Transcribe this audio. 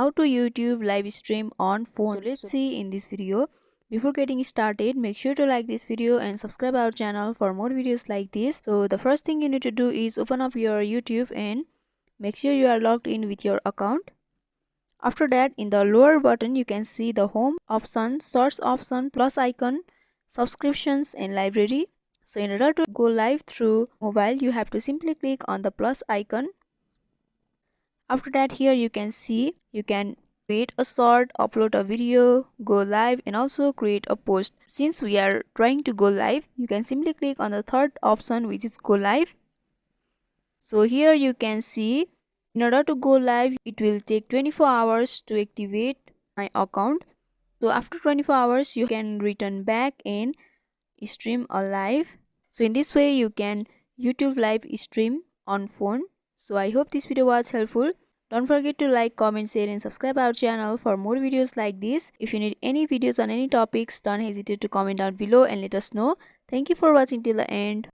how to YouTube live stream on phone. So let's see in this video. Before getting started, make sure to like this video and subscribe our channel for more videos like this. So the first thing you need to do is open up your YouTube and make sure you are logged in with your account. After that, in the lower button you can see the home option, source option, plus icon, subscriptions and library. So in order to go live through mobile, you have to simply click on the plus icon. After that, here you can see you can create a short, upload a video, go live and also create a post. Since we are trying to go live, you can simply click on the third option, which is go live. So here you can see in order to go live, it will take 24 hours to activate my account. So after 24 hours, you can return back and stream a live. So in this way, you can YouTube live stream on phone. So I hope this video was helpful. Don't forget to like, comment, share and subscribe our channel for more videos like this. If you need any videos on any topics, don't hesitate to comment down below and let us know. Thank you for watching till the end.